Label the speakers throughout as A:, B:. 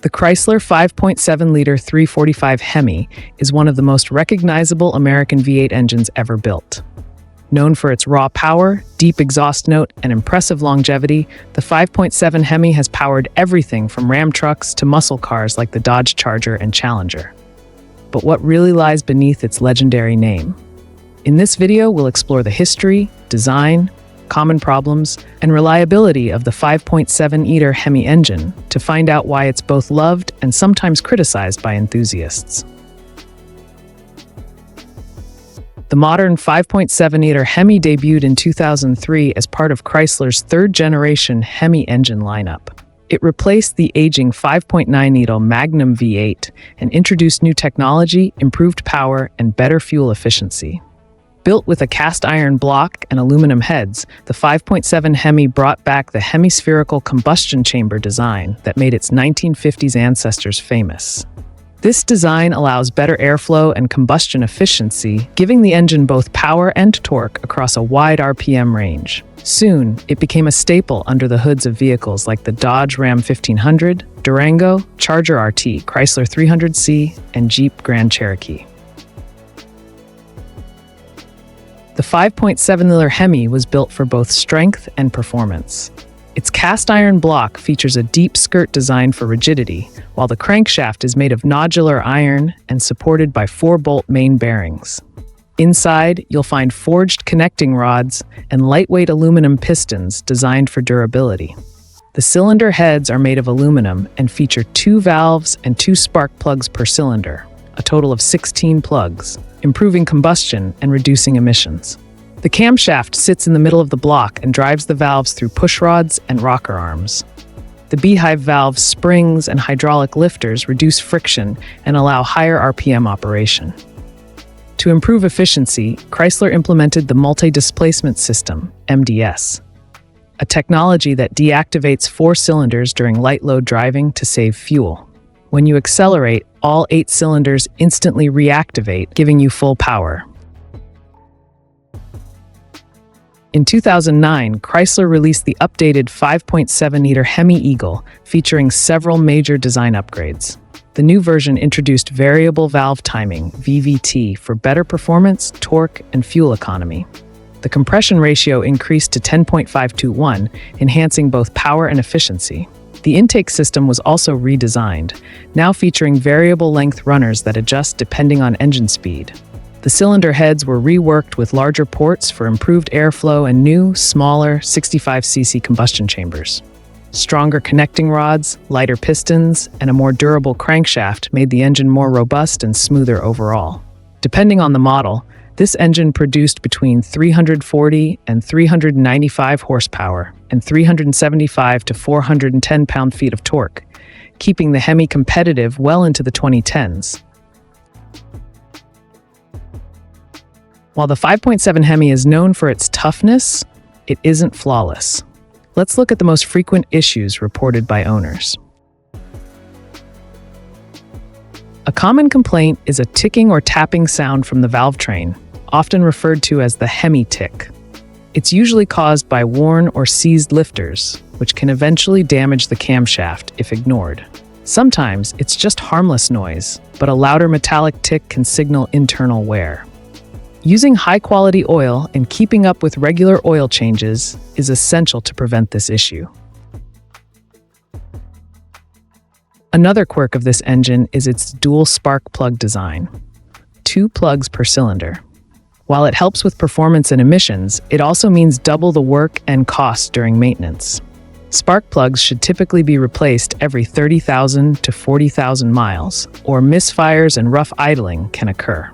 A: The Chrysler 5.7-liter 345 HEMI is one of the most recognizable American V8 engines ever built. Known for its raw power, deep exhaust note, and impressive longevity, the 5.7 HEMI has powered everything from Ram trucks to muscle cars like the Dodge Charger and Challenger. But what really lies beneath its legendary name? In this video, we'll explore the history, design, common problems, and reliability of the 5.7-liter HEMI engine to find out why it's both loved and sometimes criticized by enthusiasts. The modern 5.7-liter HEMI debuted in 2003 as part of Chrysler's third-generation HEMI engine lineup. It replaced the aging 5.9-liter Magnum V8 and introduced new technology, improved power, and better fuel efficiency. Built with a cast-iron block and aluminum heads, the 5.7 HEMI brought back the hemispherical combustion chamber design that made its 1950s ancestors famous. This design allows better airflow and combustion efficiency, giving the engine both power and torque across a wide RPM range. Soon, it became a staple under the hoods of vehicles like the Dodge Ram 1500, Durango, Charger RT, Chrysler 300C, and Jeep Grand Cherokee. The 5.7-liter HEMI was built for both strength and performance. Its cast-iron block features a deep skirt designed for rigidity, while the crankshaft is made of nodular iron and supported by 4-bolt main bearings. Inside, you'll find forged connecting rods and lightweight aluminum pistons designed for durability. The cylinder heads are made of aluminum and feature 2 valves and 2 spark plugs per cylinder, a total of 16 plugs, improving combustion and reducing emissions. The camshaft sits in the middle of the block and drives the valves through push rods and rocker arms. The beehive valves, springs, and hydraulic lifters reduce friction and allow higher RPM operation. To improve efficiency, Chrysler implemented the multi-displacement system, MDS, a technology that deactivates 4 cylinders during light load driving to save fuel. When you accelerate, all 8 cylinders instantly reactivate, giving you full power. In 2009, Chrysler released the updated 5.7-liter HEMI Eagle, featuring several major design upgrades. The new version introduced variable valve timing, VVT, for better performance, torque, and fuel economy. The compression ratio increased to 10.521, enhancing both power and efficiency. The intake system was also redesigned, now featuring variable length runners that adjust depending on engine speed. The cylinder heads were reworked with larger ports for improved airflow and new, smaller 65cc combustion chambers. Stronger connecting rods, lighter pistons, and a more durable crankshaft made the engine more robust and smoother overall. Depending on the model, this engine produced between 340 and 395 horsepower and 375 to 410 pound-feet of torque, keeping the HEMI competitive well into the 2010s. While the 5.7 HEMI is known for its toughness, it isn't flawless. Let's look at the most frequent issues reported by owners. A common complaint is a ticking or tapping sound from the valve train, often referred to as the HEMI tick. It's usually caused by worn or seized lifters, which can eventually damage the camshaft if ignored. Sometimes it's just harmless noise, but a louder metallic tick can signal internal wear. Using high-quality oil and keeping up with regular oil changes is essential to prevent this issue. Another quirk of this engine is its dual spark plug design, 2 plugs per cylinder. While it helps with performance and emissions, it also means double the work and cost during maintenance. Spark plugs should typically be replaced every 30,000 to 40,000 miles, or misfires and rough idling can occur.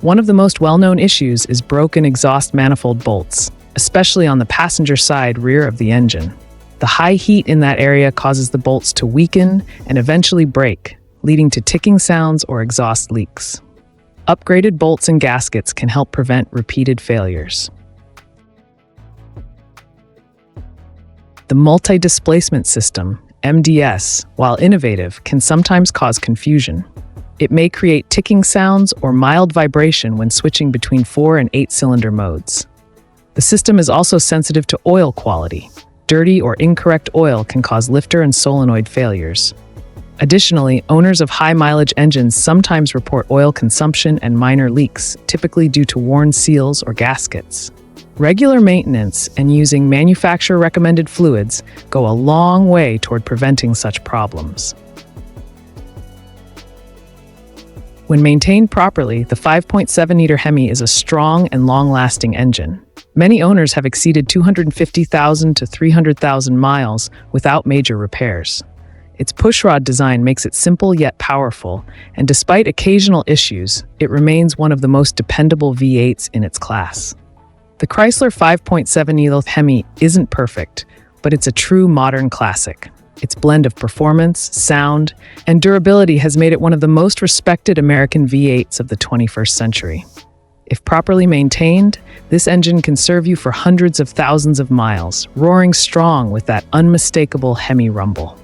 A: One of the most well-known issues is broken exhaust manifold bolts, especially on the passenger side rear of the engine. The high heat in that area causes the bolts to weaken and eventually break, leading to ticking sounds or exhaust leaks. Upgraded bolts and gaskets can help prevent repeated failures. The multi-displacement system, MDS, while innovative, can sometimes cause confusion. It may create ticking sounds or mild vibration when switching between 4 and 8 cylinder modes. The system is also sensitive to oil quality. Dirty or incorrect oil can cause lifter and solenoid failures. Additionally, owners of high-mileage engines sometimes report oil consumption and minor leaks, typically due to worn seals or gaskets. Regular maintenance and using manufacturer-recommended fluids go a long way toward preventing such problems. When maintained properly, the 5.7-liter HEMI is a strong and long-lasting engine. Many owners have exceeded 250,000 to 300,000 miles without major repairs. Its pushrod design makes it simple yet powerful, and despite occasional issues, it remains one of the most dependable V8s in its class. The Chrysler 5.7-liter HEMI isn't perfect, but it's a true modern classic. Its blend of performance, sound, and durability has made it one of the most respected American V8s of the 21st century. If properly maintained, this engine can serve you for hundreds of thousands of miles, roaring strong with that unmistakable HEMI rumble.